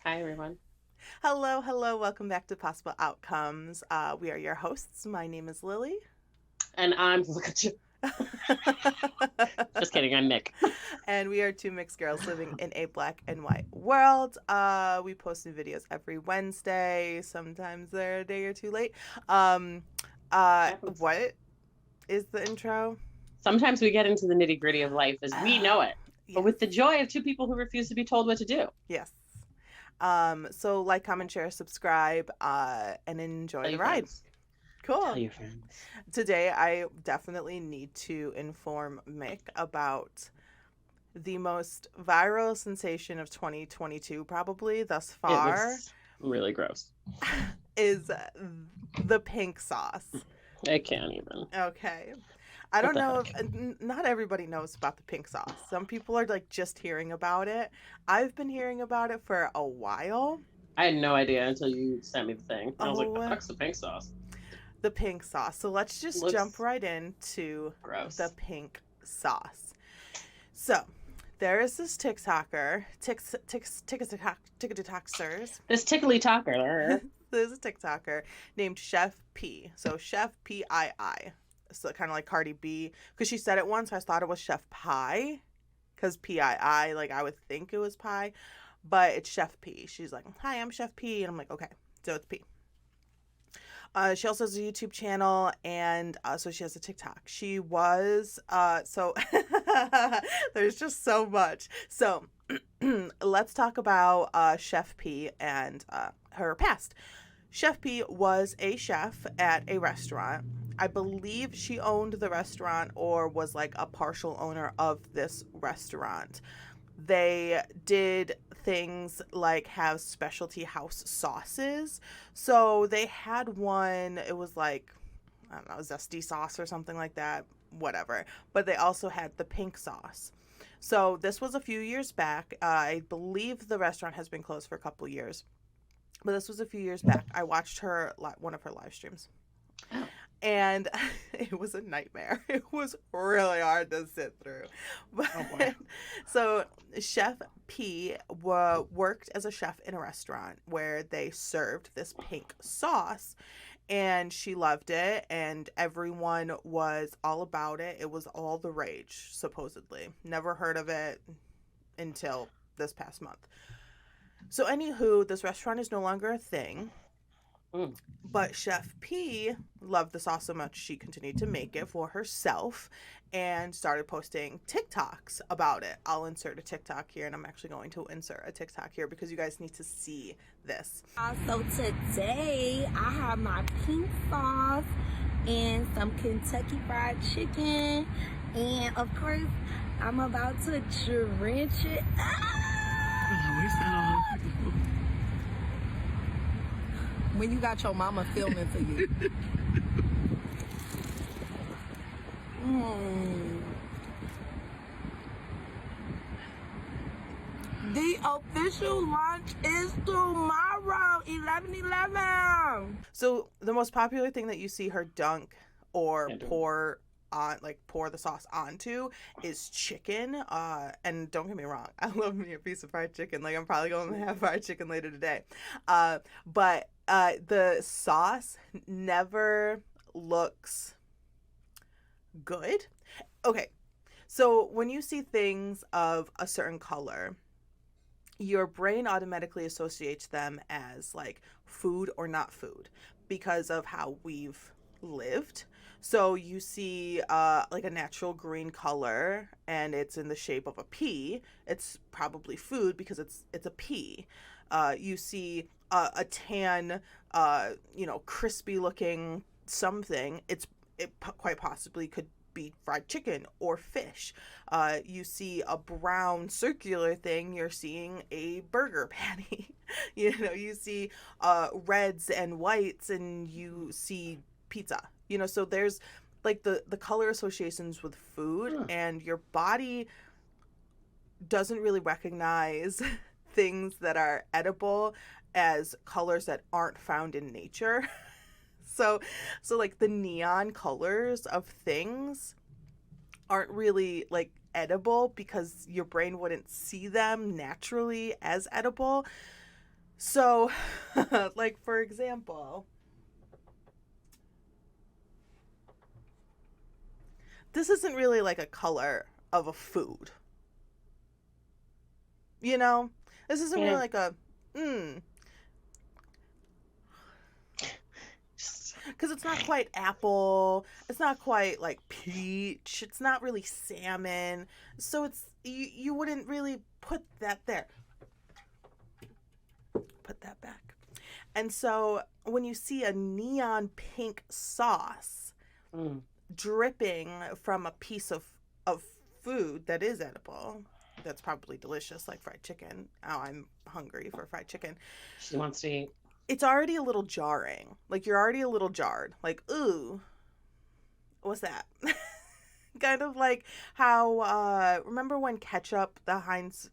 Hi, everyone. Hello, hello. Welcome back to Possible Outcomes. We are your hosts. My name is Lily. And I'm look at you. Just kidding. I'm Nick. And we are two mixed girls living in a black and white world. We post new videos every Wednesday. Sometimes they're a day or two late. Um, Happens. what is the intro? Sometimes we get into the nitty gritty of life as we know it, but Yes, with the joy of two people who refuse to be told what to do. yes. So like, comment, share, subscribe, and enjoy Tell the your ride. friends. Tell Cool. your friends. Today, I definitely need to inform Mick about the most viral sensation of 2022, probably thus It far, was really gross. is the pink sauce. I can't even. Okay. I What don't the know heck? if not everybody knows about the pink sauce. Some people are like just hearing about it. I've been hearing about it for a while. I had no idea until you sent me the thing. I was like, the Oh, fuck's the pink sauce? the pink sauce. So let's just jump Looks right into the gross. pink sauce. So, there is this TikToker, TikToksters. This tickly talker. There's a TikToker named Chef P. So Chef Pii. So kind of like Cardi B, because she said it once. I thought it was Chef Pie, because Pii. Like I would think it was pie, but it's Chef P. She's like, "Hi, I'm Chef P," and I'm like, "Okay, so it's P." She also has a YouTube channel, and so she has a TikTok. She was so there's just so much. So let's talk about Chef P and her past. Chef P was a chef at a restaurant. I believe she owned the restaurant or was like a partial owner of this restaurant. They did things like have specialty house sauces. So they had one, it was like, I don't know, zesty sauce or something like that, whatever. But they also had the pink sauce. So this was a few years back. I believe the restaurant has been closed for a couple years, but this was a few years back. I watched her one of her live streams, Oh, and it was a nightmare. It was really hard to sit through. But oh boy. so Chef P worked as a chef in a restaurant where they served this pink sauce, and she loved it, and everyone was all about it. It was all the rage, supposedly. Never heard of it until this past month. So anywho, this restaurant is no longer a thing. Mm. But Chef P loved the sauce so much she continued to make it for herself and started posting TikToks about it. I'll insert a TikTok here, and I'm actually going to insert a TikTok here because you guys need to see this. So today I have my pink sauce and some Kentucky Fried Chicken, and of course I'm about to drench it. Where's that all? When you got your mama filming for you. Mm. The official launch is tomorrow, 11/11. So the most popular thing that you see her dunk or Can't do it. pour the sauce onto is chicken. And don't get me wrong, I love me a piece of fried chicken. Like, I'm probably going to have fried chicken later today. But the sauce never looks good. Okay, so when you see things of a certain color, your brain automatically associates them as like food or not food because of how we've lived. So you see like a natural green color and it's in the shape of a pea. It's probably food because it's a pea. You see a tan, crispy looking something. Quite possibly could be fried chicken or fish. You see a brown circular thing, you're seeing a burger patty. You see reds and whites, and you see pizza. So there's like the color associations with food, Huh. and your body doesn't really recognize things that are edible as colors that aren't found in nature. So like the neon colors of things aren't really like edible because your brain wouldn't see them naturally as edible. So, like, for example, this isn't really like a color of a food. You know? This isn't really Yeah. like a, mm, because it's not quite apple. It's not quite like peach. It's not really salmon. So you wouldn't really put that there. Put that back. And so when you see a neon pink sauce Mm. dripping from a piece of food that is edible, that's probably delicious, like fried chicken. Oh, I'm hungry for fried chicken. She wants to eat. It's already a little jarring. Like, you're already a little jarred. Like, ooh, what's that? Kind of like how remember when ketchup, the Heinz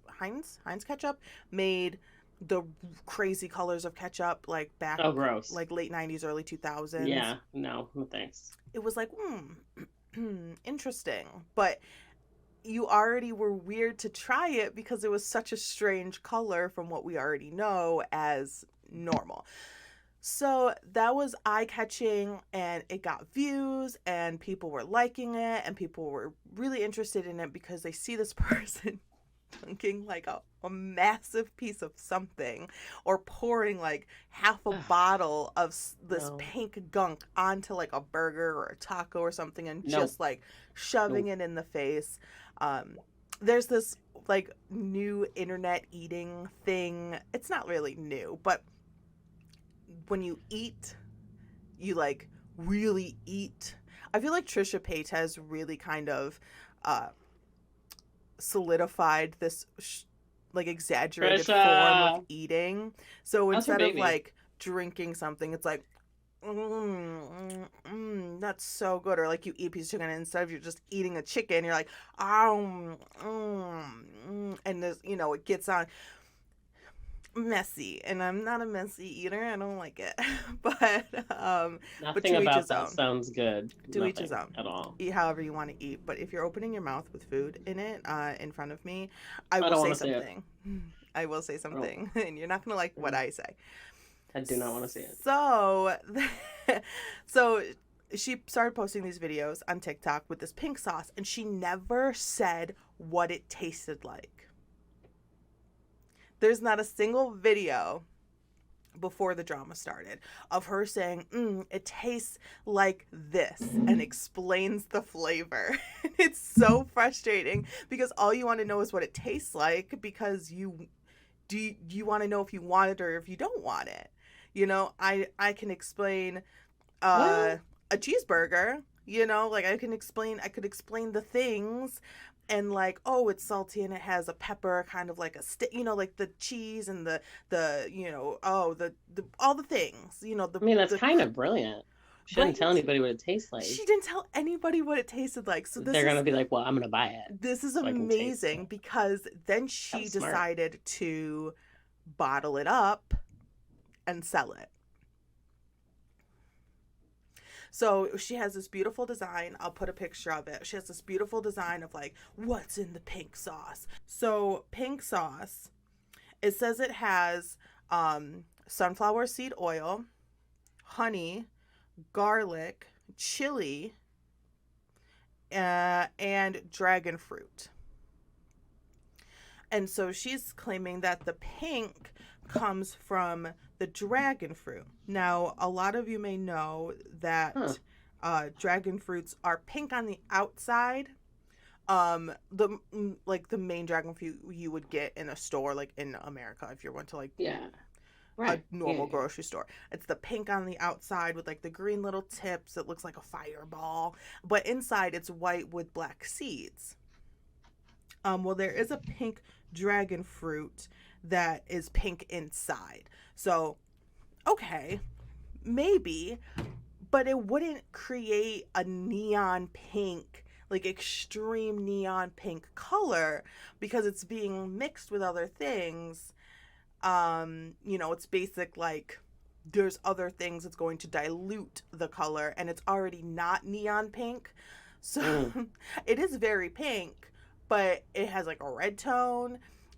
ketchup made the crazy colors of ketchup, like back Oh, gross. like late 90s, early 2000s. Yeah, no thanks. It was like, interesting. But you already were weird to try it because it was such a strange color from what we already know as normal. So that was eye catching, and it got views, and people were liking it, and people were really interested in it because they see this person dunking like a massive piece of something, or pouring like half a bottle of this No. pink gunk onto like a burger or a taco or something, and No. just like shoving it in the face. There's this like new internet eating thing. It's not really new, but when you eat, you like really eat. I feel like Trisha Paytas really kind of solidified this like exaggerated form Trisha. of eating. So How's her instead of baby? like drinking something, it's like, that's so good. Or like you eat a piece of chicken, and instead of you're just eating a chicken, you're like, and there's, it gets on messy, and I'm not a messy eater. I don't like it. but Nothing to each about his that own. sounds good. To each his Nothing own. at all. Eat however you want to eat. But if you're opening your mouth with food in it, in front of me, I I don't will say wanna see it. something. I will say something, and you're not gonna like what I say. I do not want to see it. So, so she started posting these videos on TikTok with this pink sauce, and she never said what it tasted like. There's not a single video before the drama started of her saying, it tastes like this, and explains the flavor. It's so frustrating because all you want to know is what it tastes like, because you want to know if you want it or if you don't want it. I can explain a cheeseburger, like I could explain the things, and like, oh, it's salty and it has a pepper, kind of like a stick, like the cheese and the all the things, I mean, that's kind of brilliant. She didn't tell anybody what it tastes like. She didn't tell anybody what it tasted like. So they're gonna be like, well, I'm gonna buy it. This is so amazing, because then she decided to bottle it up and sell it. So she has this beautiful design. I'll put a picture of it. She has this beautiful design of like, what's in the pink sauce. So pink sauce, it says it has sunflower seed oil, honey, garlic, chili, and dragon fruit. And so she's claiming that the pink comes from the dragon fruit. Now, a lot of you may know that dragon fruits are pink on the outside. The main dragon fruit you would get in a store, like in America, if you went to a normal grocery store. It's the pink on the outside with like the green little tips. It looks like a fireball, but inside it's white with black seeds. Well, there is a pink dragon fruit that is pink inside. So, okay, maybe, but it wouldn't create a neon pink, like extreme neon pink color, because it's being mixed with other things. It's basic, like there's other things that's going to dilute the color, and it's already not neon pink. So it is very pink, but it has like a red tone,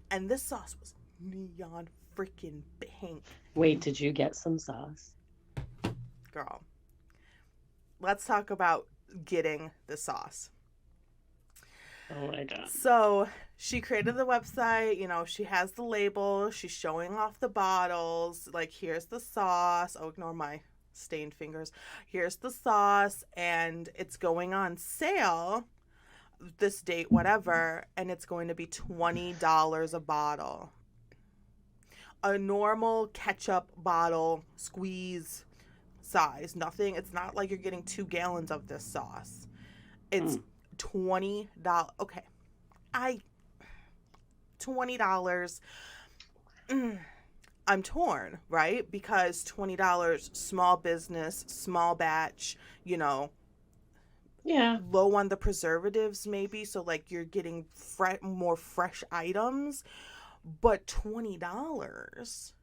and this sauce was neon freaking pink. Wait, did you get some sauce? Girl, let's talk about getting the sauce. Oh my God. So she created the website, she has the label, she's showing off the bottles, like, here's the sauce. Oh, ignore my stained fingers. Here's the sauce, and it's going on sale this date, whatever, and it's going to be $20 a bottle. A normal ketchup bottle squeeze size. Nothing, it's not like you're getting 2 gallons of this sauce. It's $20. Okay. $20. I'm torn, right? Because $20, small business, small batch, Yeah. low on the preservatives maybe, so like you're getting more fresh items, but $20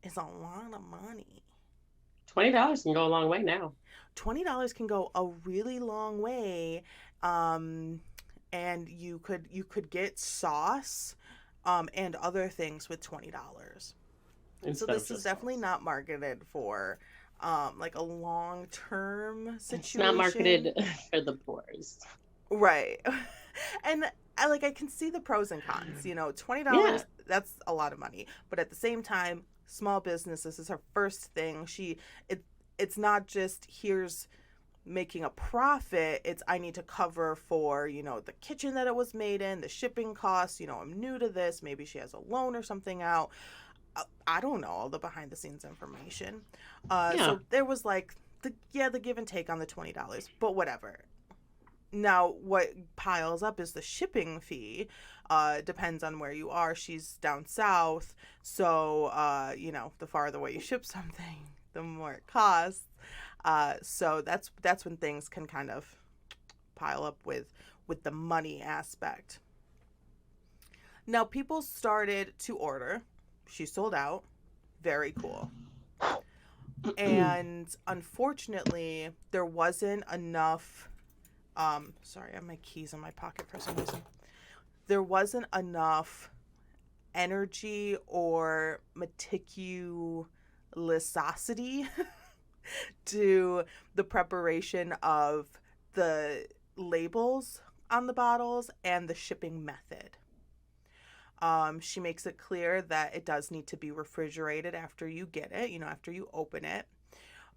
is a lot of money. $20 can go a long way now. $20 can go a really long way, and you could get sauce and other things with $20. So this is definitely not marketed for like a long-term situation. It's not marketed for the poors. Right. And I can see the pros and cons. $20, Yeah. that's a lot of money. But at the same time, small business, this is her first thing. It's not just here's making a profit, it's I need to cover for, the kitchen that it was made in, the shipping costs, I'm new to this, maybe she has a loan or something out. I don't know all the behind the scenes information. So there was like the give and take on the $20, but whatever. Now what piles up is the shipping fee. Depends on where you are. She's down south, so the farther away you ship something, the more it costs. So that's when things can kind of pile up with the money aspect. Now people started to order. She sold out. Very cool. And unfortunately, there wasn't enough. Sorry, I have my keys in my pocket for some reason. There wasn't enough energy or meticulosity to the preparation of the labels on the bottles and the shipping method. She makes it clear that it does need to be refrigerated after you get it, after you open it.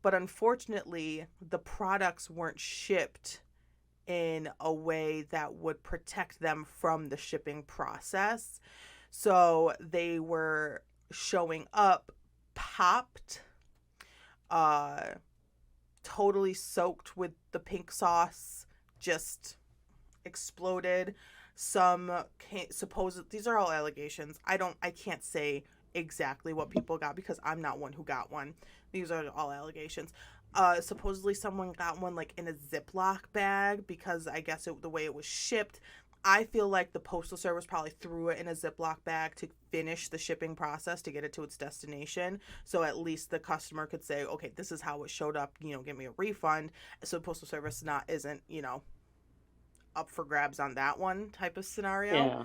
But unfortunately, the products weren't shipped in a way that would protect them from the shipping process. So they were showing up popped, totally soaked with the pink sauce, just exploded. Some these are all allegations. I can't say exactly what people got because I'm not one who got one. These are all allegations. Supposedly someone got one like in a Ziploc bag because I guess the way it was shipped. I feel like the Postal Service probably threw it in a Ziploc bag to finish the shipping process to get it to its destination. So at least the customer could say, okay, this is how it showed up, give me a refund. So the Postal Service isn't, up for grabs on that one type of scenario. Yeah.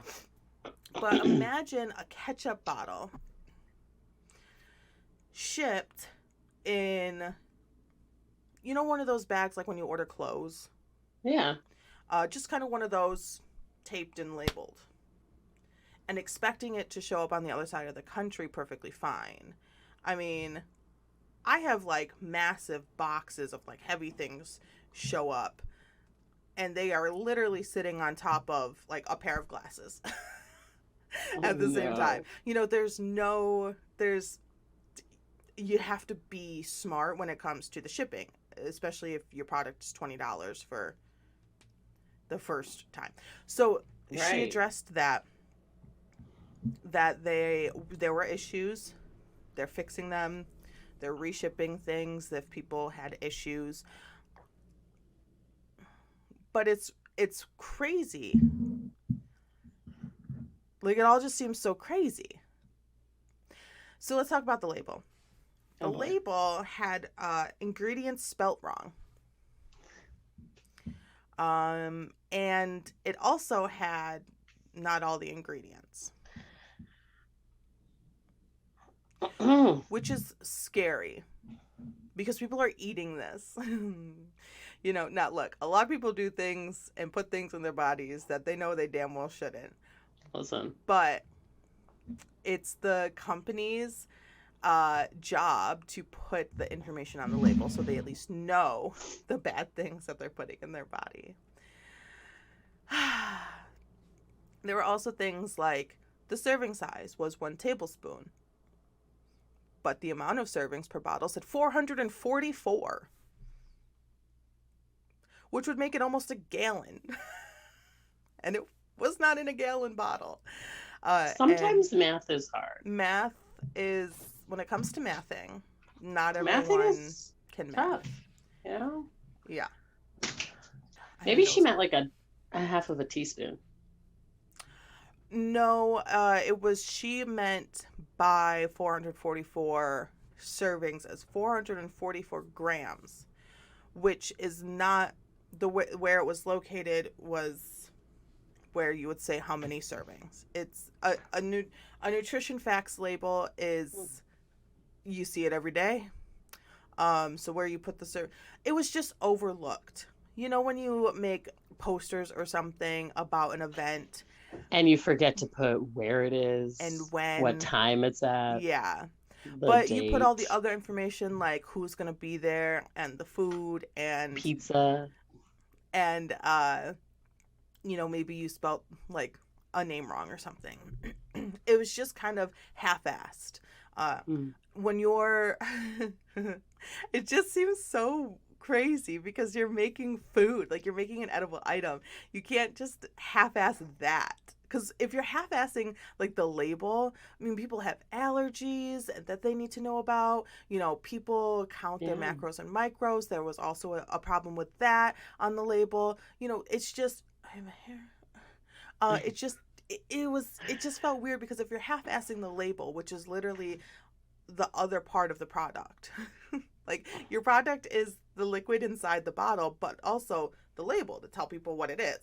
But imagine a ketchup bottle shipped in, one of those bags like when you order clothes. Yeah. Just kind of one of those taped and labeled. And expecting it to show up on the other side of the country perfectly fine. I mean, I have like massive boxes of like heavy things show up. And they are literally sitting on top of like a pair of glasses at the same time. You have to be smart when it comes to the shipping, especially if your product is $20 for the first time. So She addressed that there were issues. They're fixing them. They're reshipping things if people had issues. But it's crazy. Like, it all just seems so crazy. So let's talk about the label. The label had ingredients spelt wrong. And it also had not all the ingredients. which is scary because people are eating this. Now look, a lot of people do things and put things in their bodies that they know they damn well shouldn't. Listen. But it's the company's job to put the information on the label so they at least know the bad things that they're putting in their body. There were also things like the serving size was 1 tablespoon, but the amount of servings per bottle said 444, which would make it almost a gallon. And it was not in a gallon bottle. Sometimes math is hard. Math is, when it comes to mathing, not Mathing everyone is can tough, math. you know? Yeah. Maybe she meant like a half of a teaspoon. No, she meant by 444 servings as 444 grams, which is not where it was located was where you would say how many servings. It's a nutrition facts label is, you see it every day. So where you put the it was just overlooked. When you make posters or something about an event and you forget to put where it is and when, what time it's at. Yeah. But you put all the other information like who's going to be there and the food and pizza and maybe you spelt like a name wrong or something. It was just kind of half-assed. When you're it just seems so crazy because you're making food, like you're making an edible item. You can't just half-ass that. Because if you're half-assing like the label, I mean, people have allergies that they need to know about. People count their macros and micros. There was also a problem with that on the label. It's just, it just felt weird because if you're half-assing the label, which is literally the other part of the product, like your product is the liquid inside the bottle, but also the label to tell people what it is.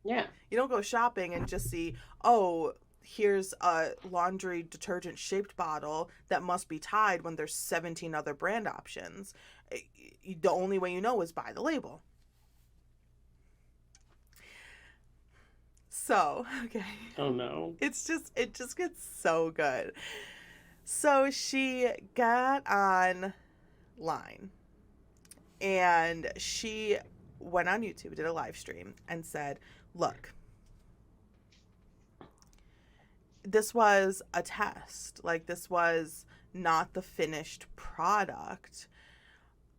Yeah. You don't go shopping and just see, oh, here's a laundry detergent shaped bottle that must be tied when there's 17 other brand options. The only way you know is by the label. So, okay. Oh no. It just gets so good. So she got online and she went on YouTube, did a live stream and said, look, this was a test. Like, this was not the finished product.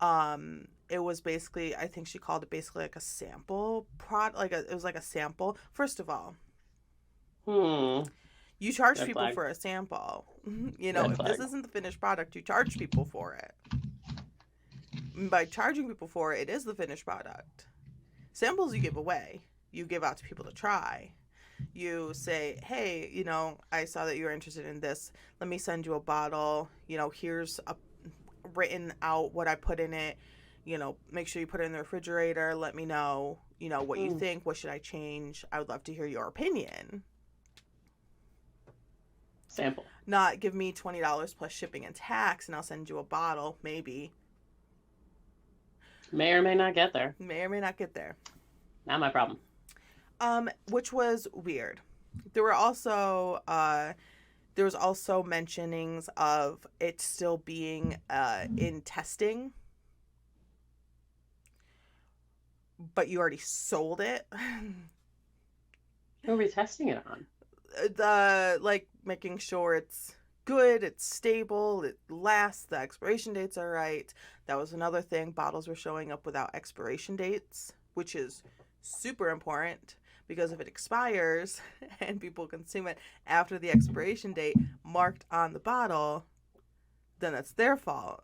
It was basically, I think she called it basically like a sample product. It was like a sample. First of all, you charge Red people flag. for a sample. Red If flag. this isn't the finished product, you charge people for it. By charging people for it, it is the finished product. Samples you give away. You give out to people to try. You say, hey, I saw that you're interested in this. Let me send you a bottle. Here's written out what I put in it. Make sure you put it in the refrigerator. Let me know, what you think. What should I change? I would love to hear your opinion. Sample. Not give me $20 plus shipping and tax and I'll send you a bottle, maybe. May or may not get there. May or may not get there. Not my problem. Which was weird. There was also mentionings of it still being in testing, but you already sold it. Who are we testing it on? Making sure it's good, it's stable, it lasts, the expiration dates are right. That was another thing. Bottles were showing up without expiration dates, which is super important because if it expires and people consume it after the expiration date marked on the bottle, then that's their fault.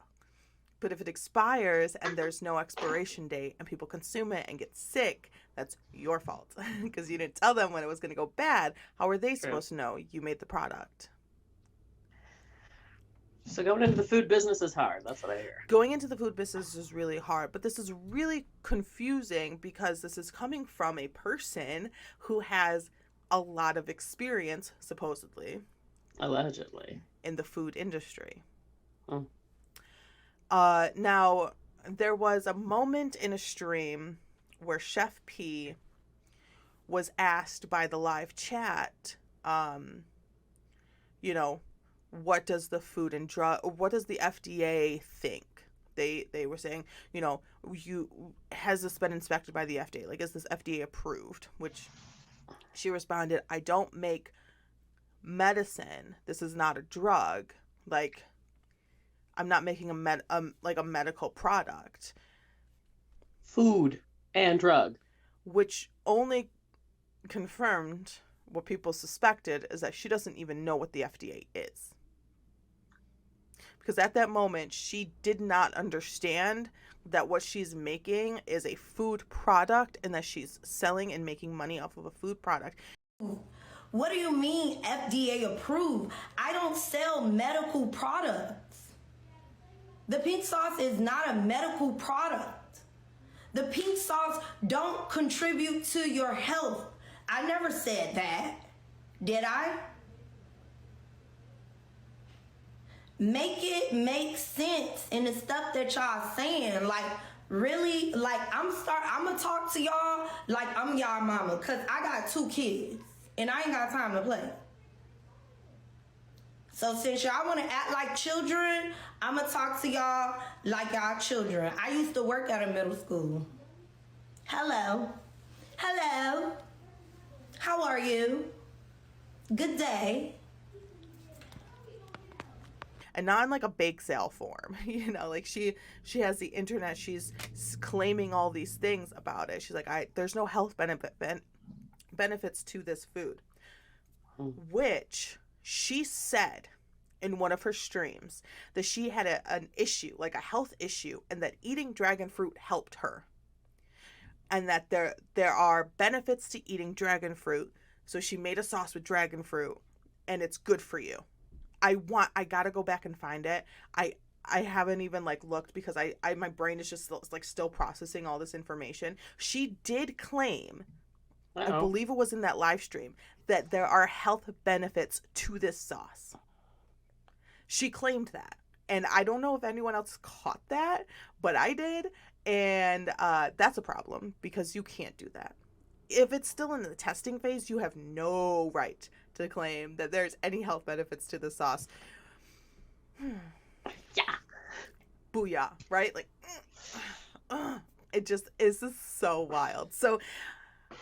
But if it expires and there's no expiration date and people consume it and get sick, that's your fault because you didn't tell them when it was going to go bad. How are they supposed to know you made the product? So going into the food business is hard. That's what I hear. Going into the food business is really hard, but this is really confusing because this is coming from a person who has a lot of experience, supposedly. Allegedly. in the food industry. Mm. Now, there was a moment in a stream where Chef P was asked by the live chat, you know, what does the what does the FDA think? They were saying, you know, has this been inspected by the FDA? Like, is this FDA approved? Which she responded, I don't make medicine. This is not a drug. Like, I'm not making a medical product. Food and drug. Which only confirmed what people suspected, is that she doesn't even know what the FDA is. Because at that moment, she did not understand that what she's making is a food product and that she's selling and making money off of a food product. What do you mean FDA approved? I don't sell medical products. The pink sauce is not a medical product. The pink sauce don't contribute to your health. I never said that. Did I? Make it make sense in the stuff that y'all saying. Like, really, like, I'm gonna talk to y'all like I'm y'all mama, cause I got 2 kids and I ain't got time to play. So since y'all wanna act like children, I'm gonna talk to y'all like y'all children. I used to work at a middle school. Hello. Hello. How are you? Good day. And not in like a bake sale form, you know, like she has the internet, she's claiming all these things about it. She's like, there's no health benefits to this food, which she said in one of her streams that she had an issue, like a health issue, and that eating dragon fruit helped her, and that there are benefits to eating dragon fruit. So she made a sauce with dragon fruit, and it's good for you. I gotta go back and find it. I haven't even like looked because my brain is just still processing all this information. She did claim, I believe it was in that live stream, that there are health benefits to this sauce. She claimed that. And I don't know if anyone else caught that, but I did. And that's a problem because you can't do that. If it's still in the testing phase, you have no right to claim that there's any health benefits to the sauce. Yeah. Booyah, right? Like, it just is so wild. So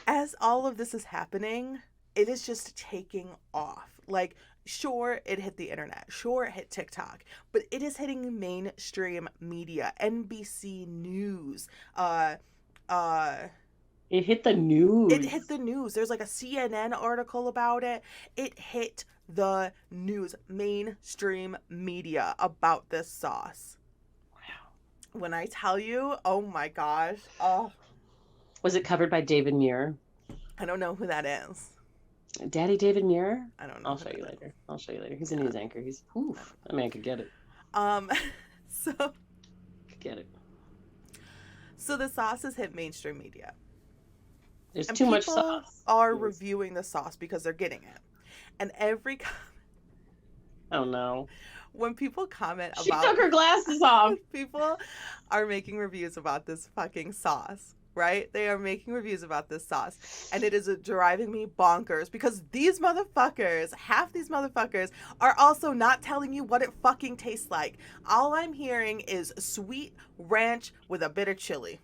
as all of this is happening, it is just taking off. Like, sure, it hit the internet. Sure, it hit TikTok. But it is hitting mainstream media, NBC News, It hit the news. It hit the news. There's like a CNN article about it. It hit the news, mainstream media, about this sauce. Wow. When I tell you, oh my gosh. Oh. Was it covered by David Muir? I don't know who that is. Daddy David Muir? I don't know. I'll show you later. I'll show you later. He's a news anchor. He's, oof. I mean, I could get it. So. Could get it. So the sauce has hit mainstream media. There's And too much people sauce. are reviewing the sauce because they're getting it. And every Oh no. when people comment She about took her glasses off. people are making reviews about this fucking sauce, right? They are making reviews about this sauce. And it is driving me bonkers because these motherfuckers, half these motherfuckers, are also not telling you what it fucking tastes like. All I'm hearing is sweet ranch with a bit of chili.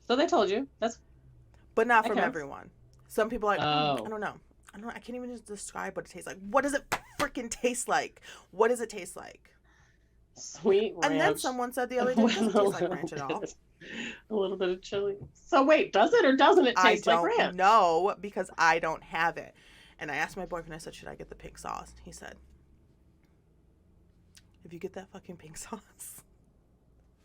So they told you. But not That from counts. everyone. Some people are like, Oh. I don't know. I can't even just describe what it tastes like. What does it freaking taste like? What does it taste like? Sweet ranch. And then someone said the other day, it doesn't taste like ranch at all. A little bit of chili. So wait, does it or doesn't it taste like ranch? I don't know because I don't have it. And I asked my boyfriend, I said, should I get the pink sauce? He said, if you get that fucking pink sauce,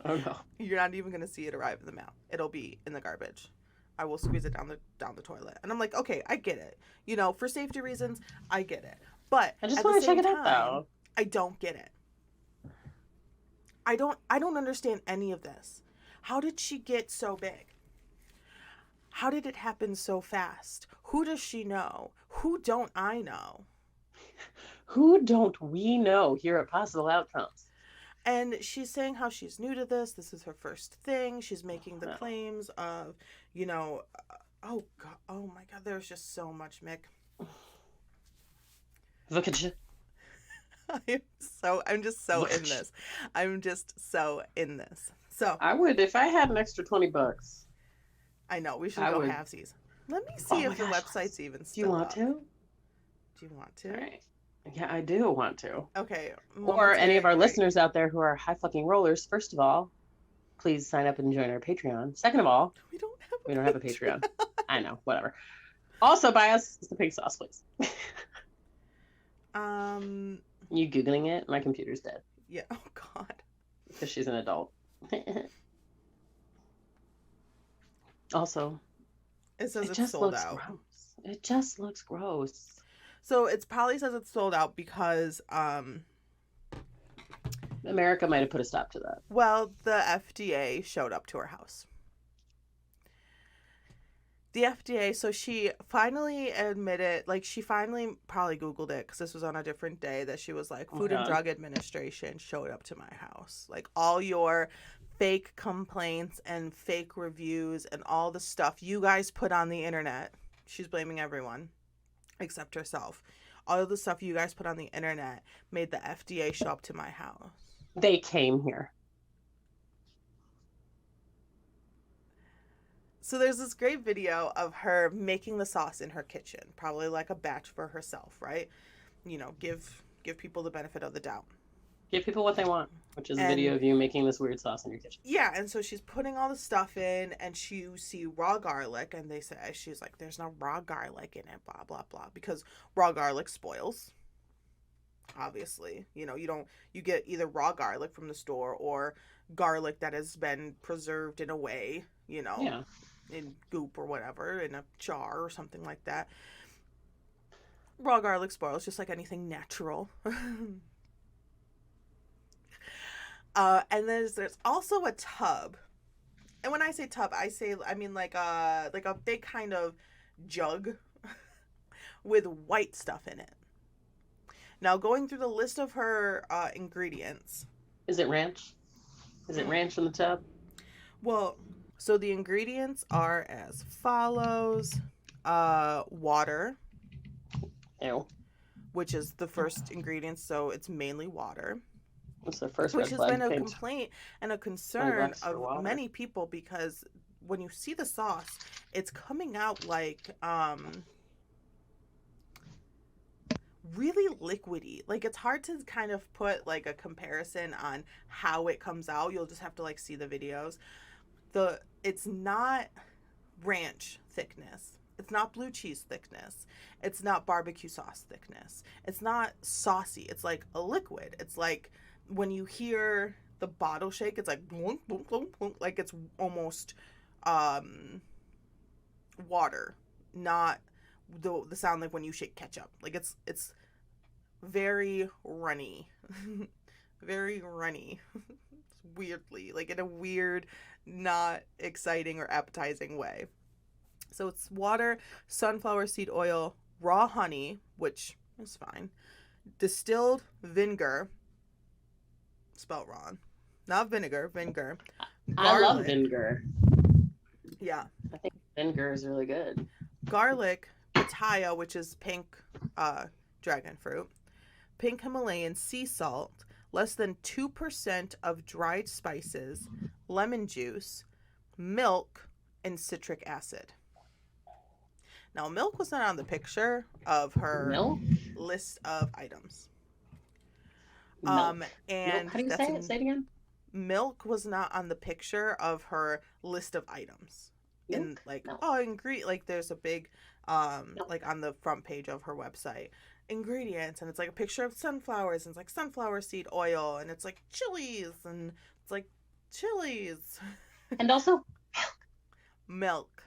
Oh no. you're not even going to see it arrive in the mail. It'll be in the garbage. I will squeeze it down the toilet. And I'm like, okay, I get it. You know, for safety reasons, I get it. But I just at the want to check same it out time, though. I don't get it. I don't understand any of this. How did she get so big? How did it happen so fast? Who does she know? Who don't I know? Who don't we know here at Possible Outcomes? And she's saying how she's new to this. This is her first thing. She's making the No. claims of, you know, oh god, oh my god, there's just so much, Mick. Look at you. I'm just so Look in at you. this. I'm just so in this. So I would, if I had an extra $20. I know we should I go would. halvesies. Let me see Oh my if the gosh, website's even Do still you want up. to? Do you want to? All right. Yeah, I do want to. Okay. Or any of our momentary break. listeners out there who are high fucking rollers, first of all, please sign up and join our Patreon. Second of all, We don't we don't have a Patreon. I know, whatever. Also, buy us the pig sauce, please. You Googling it? My computer's dead Yeah. Oh god. because she's an adult. Also, It says it it's just sold looks out. gross. It just looks gross. So it's Polly says it's sold out because America might have put a stop to that. well, the FDA showed up to her house. The FDA, so she finally admitted, like she finally probably Googled it because this was on a different day, that she was like, Oh, Food and God. Drug Administration showed up to my house. Like all your fake complaints and fake reviews and all the stuff you guys put on the internet. She's blaming everyone except herself. All of the stuff you guys put on the internet made the FDA show up to my house. They came here. So there's this great video of her making the sauce in her kitchen, probably like a batch for herself, right? You know, give people the benefit of the doubt. Give people what they want, which is a And- video of you making this weird sauce in your kitchen. Yeah, and so she's putting all the stuff in, and you see raw garlic, and they say, she's like, there's no raw garlic in it, blah, blah, blah, because raw garlic spoils. Obviously, you know, you get either raw garlic from the store or garlic that has been preserved in a way, you know, Yeah. in goop or whatever, in a jar or something like that. Raw garlic spoils just like anything natural. And there's also a tub. And when I say tub, I mean like a big kind of jug with white stuff in it. Now, going through the list of her ingredients. Is it ranch? Is it ranch in the tub? Well, so the ingredients are as follows. Water, Ew. which is the first ingredient, so it's mainly water. What's the first Which red has flag? been a Paint. complaint and a concern $20 for of water. many people, because when you see the sauce, it's coming out like really liquidy. Like it's hard to kind of put like a comparison on how it comes out. You'll just have to like see the videos. It's not ranch thickness. It's not blue cheese thickness. It's not barbecue sauce thickness. It's not saucy. It's like a liquid. It's like when you hear the bottle shake, it's like boom, boom, boom, boom, like it's almost water, not the sound like when you shake ketchup. Like it's very runny. Very runny. Weirdly, like in a weird, not exciting or appetizing way. So it's water, sunflower seed oil, raw honey, which is fine, distilled vinegar, spelled wrong, not vinegar, vinegar. I love garlic. vinegar. Yeah, I think vinegar is really good. garlic, pitaya, which is pink dragon fruit, pink Himalayan sea salt, less than 2% of dried spices, lemon juice, milk, and citric acid. Now, milk was not on the picture of her Milk? list of items. Milk. And Milk. How do you that's say it? Say it again. milk was not on the picture of her list of items. And Milk? like, No. oh, like there's a big like on the front page of her website, ingredients, and it's like a picture of sunflowers, and it's like sunflower seed oil, and it's like chilies, and it's like chilies. And also Milk,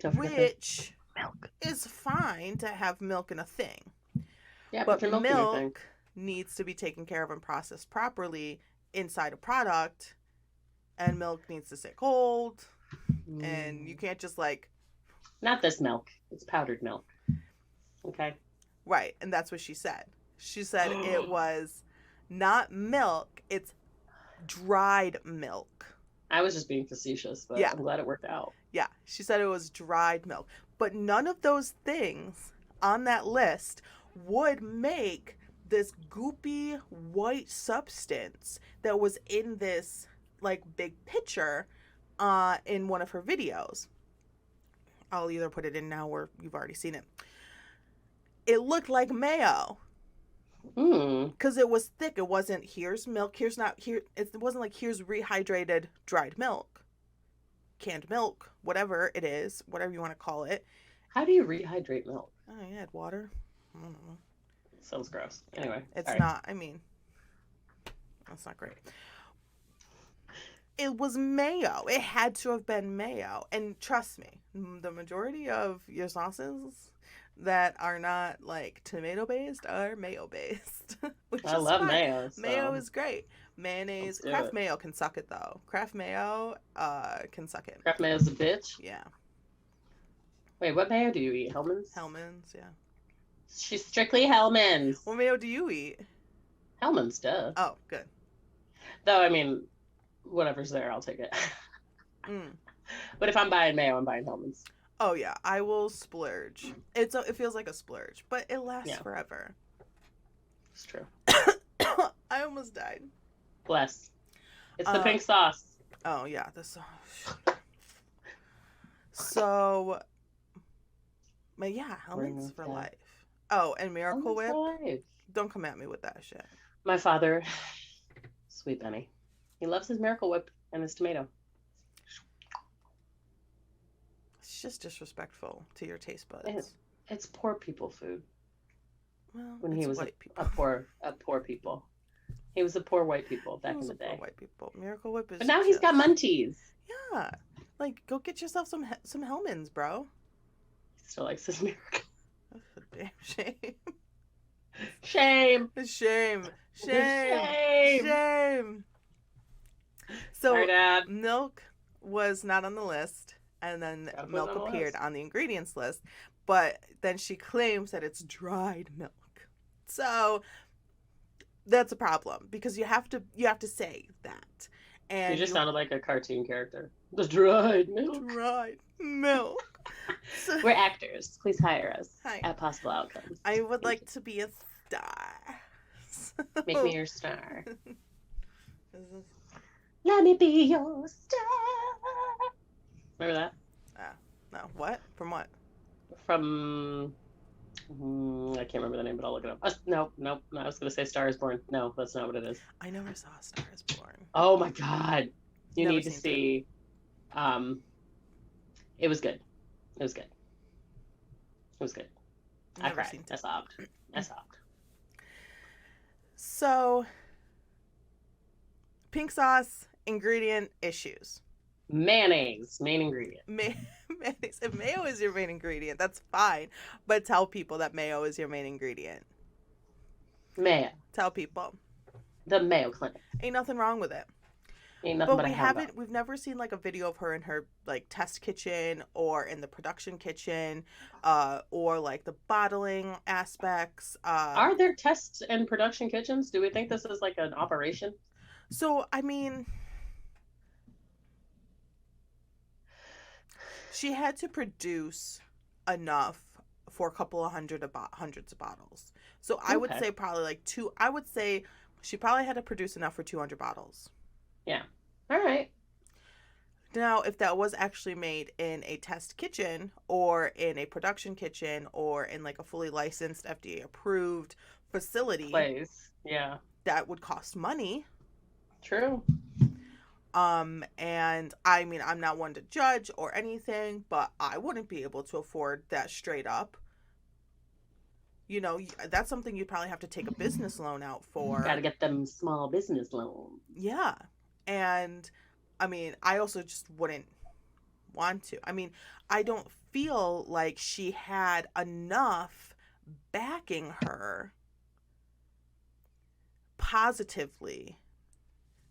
don't forget which the milk. is fine to have milk in a thing, Yeah, but put your milk in your thing. milk needs to be taken care of and processed properly inside a product, and milk needs to stay cold, and you can't just like Not this milk. It's powdered milk. Okay. Right, and that's what she said. She said it was not milk, it's dried milk. I was just being facetious, but Yeah. I'm glad it worked out. Yeah, she said it was dried milk. But none of those things on that list would make this goopy white substance that was in this like big pitcher in one of her videos. I'll either put it in now or you've already seen it. It looked like mayo. Because it was thick. It wasn't here's milk, here's not here. It wasn't like here's rehydrated dried milk, canned milk, whatever it is, whatever you want to call it. How do you rehydrate milk? Oh, yeah, add water. I don't know. Sounds gross. Anyway, It's sorry. not. I mean, that's not great. It was mayo. It had to have been mayo. And trust me, the majority of your sauces that are not like tomato based are mayo based. I love fine. mayo. So. Mayo is great. Mayonnaise, Kraft mayo can suck it though. Kraft mayo can suck it. Kraft mayo's a bitch. Yeah. Wait, what mayo do you eat? Hellman's? Hellman's, yeah. She's strictly Hellman's. What mayo do you eat? Hellman's, duh. Oh, good. Though, I mean, whatever's there, I'll take it. But if I'm buying mayo, I'm buying Hellman's. Oh yeah, I will splurge. It feels like a splurge, but it lasts forever. It's true. I almost died. Bless. It's the pink sauce. Oh yeah, the sauce. So, but yeah, Hellman's for life. Oh, and Miracle Whip. Don't come at me with that shit. My father, sweet Benny, he loves his Miracle Whip and his tomato. It's just disrespectful to your taste buds. It's poor people food. Well, when he was white people. a poor people. He was a poor white people back in the day. Poor white people. Miracle Whip is. But now he's got munchies. Yeah, like go get yourself some Hellman's, bro. He still likes his Miracle. That's a damn shame. Shame. Shame. Shame. Shame. So Sorry, Dad. milk was not on the list, and then milk on the appeared list. on the ingredients list, but then she claims that it's dried milk. So that's a problem because you have to say that. And You just sounded like a cartoon character. The dried milk. dried milk. So, We're actors. Please hire us Hi. at Possible Outcomes. I would like to be a star. Make me your star. This is- Let me be your star. Remember that? No, what? From what? From I can't remember the name, but I'll look it up. No, I was gonna say Star is Born. No, that's not what it is. I never saw Star is Born. Oh my god, you Never need to seen see. It was good. It was good. It was good. I Never cried. seen I sobbed. I sobbed. So, pink sauce ingredient issues. Mayonnaise, main ingredient. Mayonnaise. If mayo is your main ingredient, that's fine. But tell people that mayo is your main ingredient. Mayo. Tell people. The Mayo Clinic. Ain't nothing wrong with it. Ain't nothing but we a hell haven't. We've never seen like a video of her in her like test kitchen or in the production kitchen, or like the bottling aspects. Are there test and production kitchens? Do we think this is like an operation? So I mean, she had to produce enough for a couple of hundreds of bottles. So I would say probably like two. I would say she probably had to produce enough for 200 bottles. Yeah. All right. Now, if that was actually made in a test kitchen or in a production kitchen or in like a fully licensed FDA approved facility, yeah, that would cost money. True. And I mean, I'm not one to judge or anything, but I wouldn't be able to afford that straight up. You know, that's something you'd probably have to take a business loan out for. Gotta get them small business loans. Yeah. And I mean, I also just wouldn't want to. I mean, I don't feel like she had enough backing her positively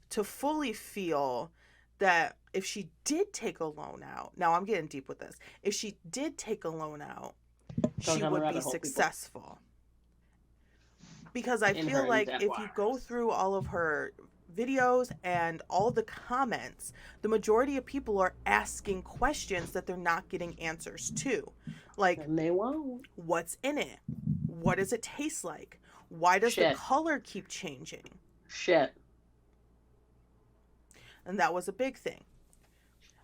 to fully feel that if she did take a loan out, now I'm getting deep with this. If she did take a loan out, Go she down the would be rabbit hole, people. successful. Because I In feel her like in-depth if you go waters. through all of her videos and all the comments, the majority of people are asking questions that they're not getting answers to. Like, And they won't. what's in it? What does it taste like? Why does the Shit. color keep changing? Shit. And that was a big thing.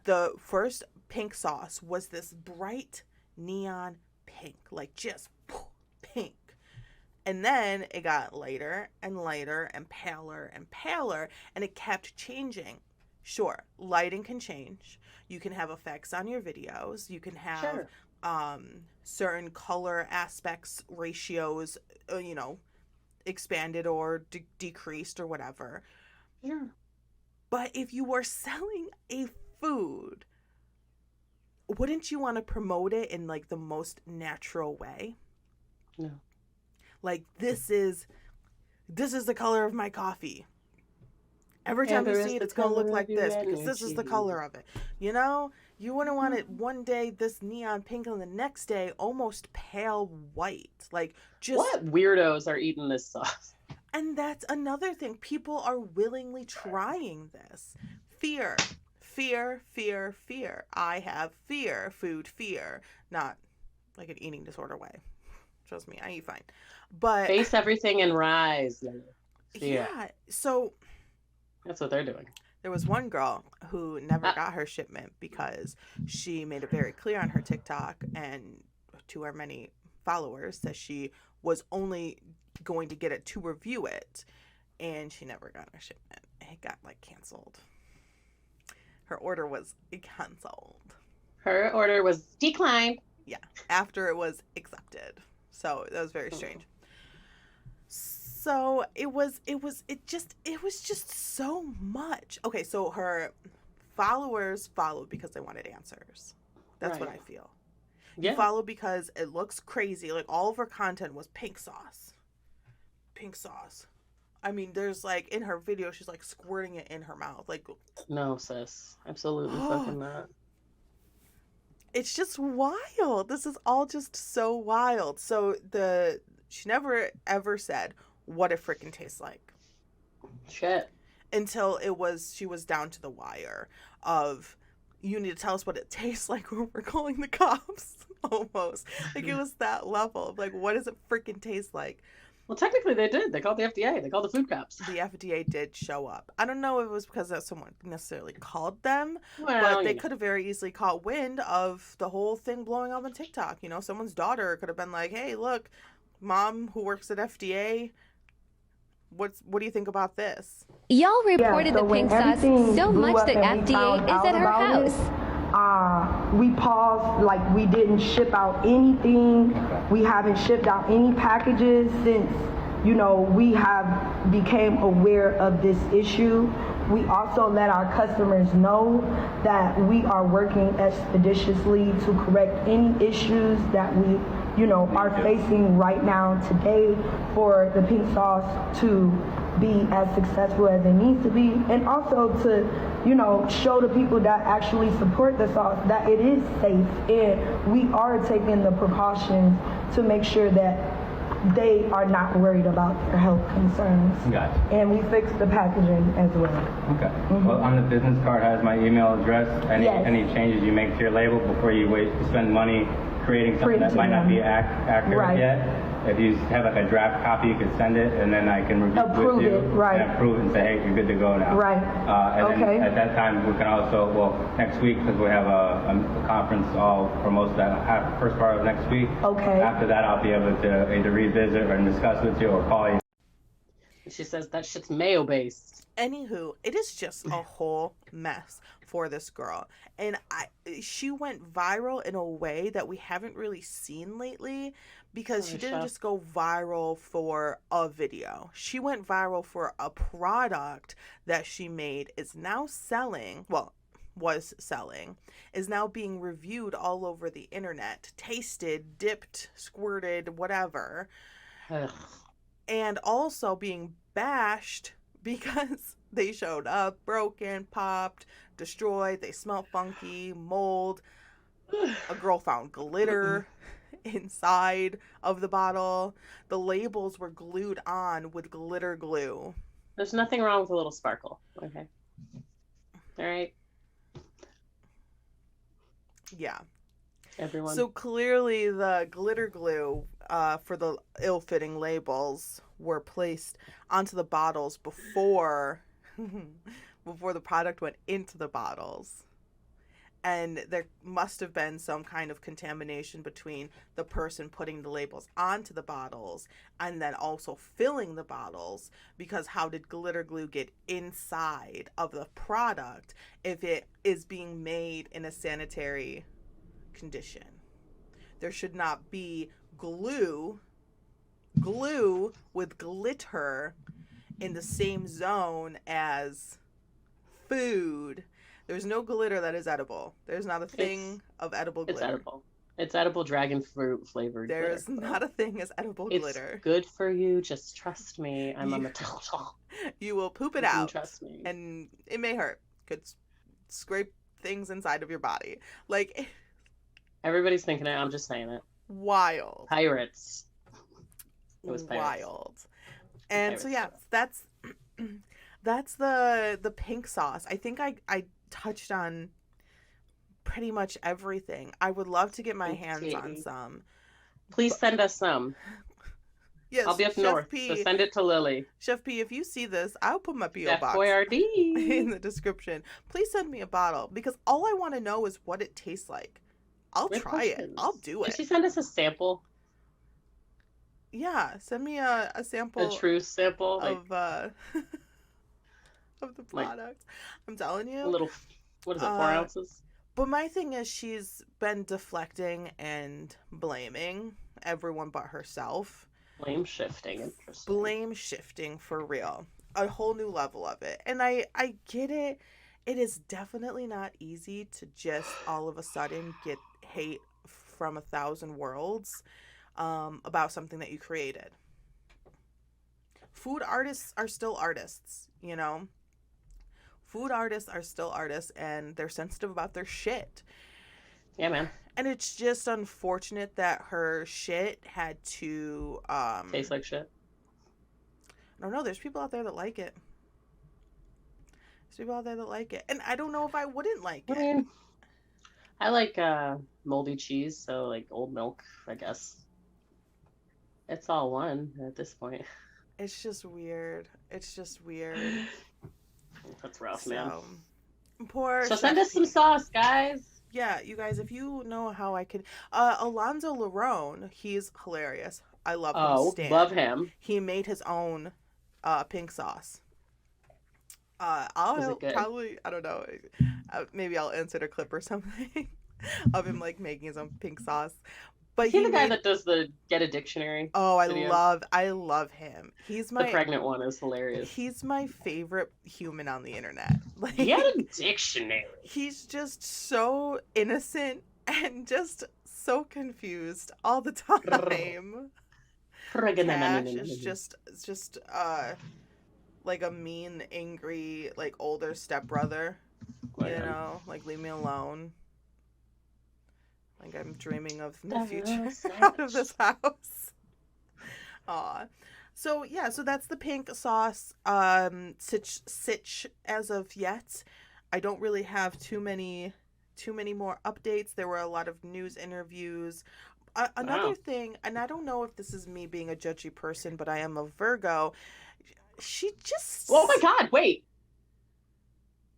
The first pink sauce was this bright neon pink, like just pink. And then it got lighter and lighter and paler, and it kept changing. Sure, lighting can change. You can have effects on your videos. You can have certain color aspects, ratios, expanded or decreased or whatever. Sure. But if you were selling a food, wouldn't you want to promote it in like the most natural way? No. Like, this is the color of my coffee. Every time you see it, it's going to look like this because this is the color of it. You know? You wouldn't want it one day this neon pink and the next day almost pale white. Like, just... What weirdos are eating this sauce? And that's another thing. People are willingly trying this. Fear. Fear, fear, fear. I have fear. Food fear. Not like an eating disorder way. Trust me, I eat fine. But face everything and rise. Yeah. So that's what they're doing. There was one girl who never got her shipment because she made it very clear on her TikTok and to her many followers that she was only going to get it to review it, and she never got her shipment. It got like canceled. Her order was canceled. Her order was declined. Yeah, after it was accepted. So that was very strange. So it was just so much. Okay, so her followers followed because they wanted answers. That's what I feel. Yeah. You follow because it looks crazy. Like, all of her content was pink sauce. Pink sauce. I mean, there's like, in her video, she's like squirting it in her mouth. Like, no, sis. Absolutely fucking not. It's just wild. This is all just so wild. So she never ever said what it freaking tastes like. Shit. Until she was down to the wire of, you need to tell us what it tastes like or we're calling the cops. Almost. Like, it was that level of like, what does it freaking taste like? Well, technically they did. They called the FDA. They called the food cops. The FDA did show up. I don't know if it was because that someone necessarily called them, well, but they could have very easily caught wind of the whole thing blowing up on TikTok. You know, someone's daughter could have been like, hey, look, mom who works at FDA, what do you think about this? Y'all reported the pink sauce so much that FDA is at her house. We paused, like, we didn't ship out anything. We haven't shipped out any packages since, we have became aware of this issue. We also let our customers know that we are working expeditiously to correct any issues that we, are facing right now today for the pink sauce to be as successful as it needs to be, and also to, show the people that actually support the sauce that it is safe, and we are taking the precautions to make sure that they are not worried about their health concerns. Gotcha. And we fixed the packaging as well. Okay. Mm-hmm. Well, on the business card has my email address. Any changes you make to your label before you spend money creating something that might not be accurate yet. If you have like a draft copy, you could send it, and then I can review it with you and approve it and say, hey, you're good to go now. Right. Then at that time, we can also, next week, because we have a conference all for most of that first part of next week. Okay. After that, I'll be able to either revisit or discuss with you or call you. She says that shit's mayo-based. Anywho, it is just a whole mess for this girl. And she went viral in a way that we haven't really seen lately, because she didn't just go viral for a video. She went viral for a product that she made, is now selling, was selling, is now being reviewed all over the internet, tasted, dipped, squirted, whatever. Ugh. And also being bashed because they showed up broken, popped, destroyed, they smelled funky, mold. A girl found glitter inside of the bottle. The labels were glued on with glitter glue. There's nothing wrong with a little sparkle. Okay. All right. Yeah. Everyone. So clearly the glitter glue for the ill-fitting labels were placed onto the bottles before before the product went into the bottles. And there must have been some kind of contamination between the person putting the labels onto the bottles and then also filling the bottles, because how did glitter glue get inside of the product if it is being made in a sanitary condition? There should not be glue with glitter in the same zone as food. There's no glitter that is edible. There's not a thing of edible glitter. It's edible. It's edible dragon fruit flavored There is glitter. not a thing as edible glitter. It's good for you. Just trust me. I'm a Matilda. You will poop it You can out. trust me. And it may hurt. Could scrape things inside of your body. Like, Everybody's thinking it. I'm just saying it. wild. Pirates. It was pirates. Wild. And Pirates. so yeah, that's the pink sauce. I think I touched on pretty much everything. I would love to get my hands on some. Please send us some. Yes, I'll be up Chef north, P, so send it to Lily. Chef P, if you see this, I'll put my P.O. Chef box Boyardee. in the description. Please send me a bottle, because all I want to know is what it tastes like. I'll Good try it. questions. I'll do Did it. she send us a sample? Yeah, send me a sample A true sample? Like of of the Like- product. I'm telling you. a little, what is it, 4 ounces? But my thing is, she's been deflecting and blaming everyone but herself. Blame shifting. Interesting. Blame shifting for real. A whole new level of it. And I get it. It is definitely not easy to just all of a sudden get hate from 1,000 worlds about something that you created. Food artists are still artists, you know? Food artists are still artists, and they're sensitive about their shit. Yeah, man. And it's just unfortunate that her shit had to Tastes like shit. I don't know, there's people out there that like it. There's people out there that like it. And I don't know if I wouldn't like I it. mean, I like moldy cheese, so like old milk, I guess. It's all one at this point. It's just weird. It's just weird. That's rough, man. Poor So send Chef us some P. sauce, guys. Yeah, you guys, if you know how I can Alonzo Larone, he's hilarious. I love him. Oh, Stan. love him. He made his own pink sauce. Is I'll it good? probably, I don't know, maybe I'll insert a clip or something of him like making his own pink sauce. But Is he the guy made- that does the Get a Dictionary? Oh, videos? I love him. He's The my pregnant one is hilarious. he's my favorite human on the internet. Like, Get a Dictionary. he's just so innocent and just so confused all the time. Cash is just like a mean, angry, like older stepbrother. You know, like leave me alone. Like I'm dreaming of the future out of this house. Aw. So yeah, so that's the pink sauce sitch as of yet. I don't really have too many more updates. There were a lot of news interviews. Another thing, and I don't know if this is me being a judgy person, but I am a Virgo. She just Oh my God! Wait,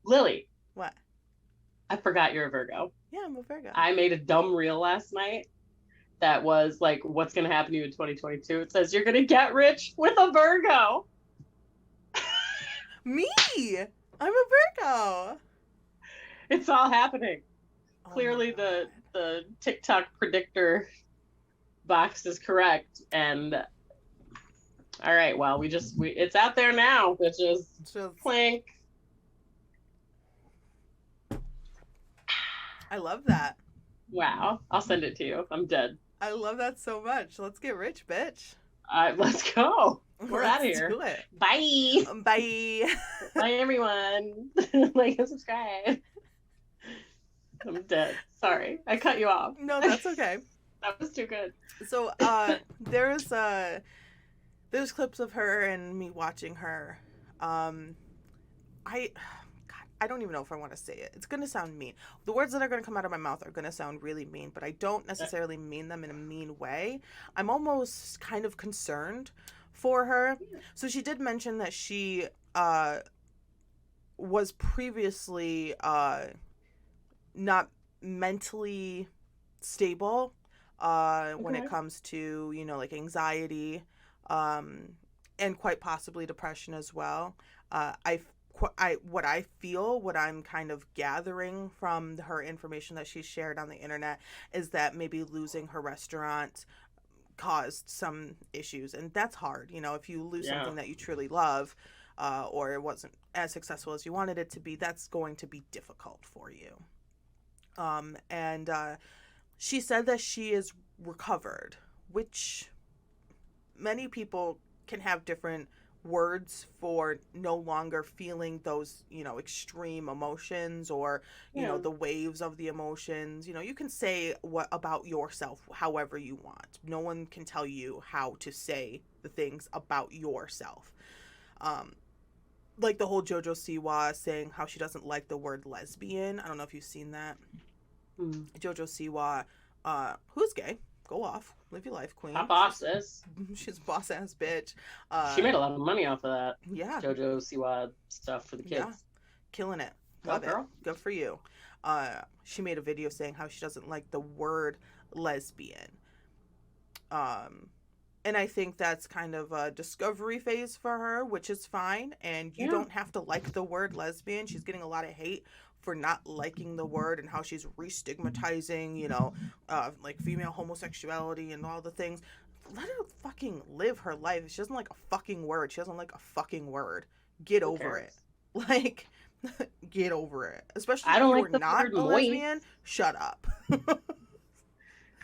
Lily. What? I forgot you're a Virgo. Yeah, I'm a Virgo. I made a dumb reel last night that was like, what's going to happen to you in 2022? It says you're going to get rich with a Virgo. Me! I'm a Virgo! It's all happening. Oh Clearly my the TikTok predictor box is correct. And all right, well, it's out there now, bitches. Just, Clink. I love that. Wow. I'll send it to you. I'm dead. I love that so much. Let's get rich, bitch. Let's go. We're out of Let's here. do it. Bye. Bye. Bye, everyone. Like and subscribe. I'm dead. Sorry, I cut you off. No, that's okay. That was too good. So, there's clips of her and me watching her. I don't even know if I want to say it. It's going to sound mean. The words that are going to come out of my mouth are going to sound really mean, but I don't necessarily mean them in a mean way. I'm almost kind of concerned for her. So she did mention that she was previously not mentally stable when it comes to, like anxiety and quite possibly depression as well. What I'm kind of gathering from her information that she shared on the internet is that maybe losing her restaurant caused some issues, and that's hard. If you lose something that you truly love, or it wasn't as successful as you wanted it to be, that's going to be difficult for you. And she said that she is recovered, which many people can have different words for no longer feeling those, extreme emotions or, the waves of the emotions. You can say what about yourself however you want. No one can tell you how to say the things about yourself. Like the whole JoJo Siwa saying how she doesn't like the word lesbian. I don't know if you've seen that. JoJo Siwa, who's gay. Go off. Live your life, queen. My boss is. She's a boss-ass bitch. She made a lot of money off of that. Yeah. JoJo Siwa stuff for the kids. Yeah. Killing it. Love it. Good for you. She made a video saying how she doesn't like the word lesbian. And I think that's kind of a discovery phase for her, which is fine. And you don't have to like the word lesbian. She's getting a lot of hate for not liking the word and how she's re-stigmatizing, like female homosexuality and all the things. Let her fucking live her life. She doesn't like a fucking word. She doesn't like a fucking word. Get over it. Like, get over it. Especially if you're not a lesbian. Shut up.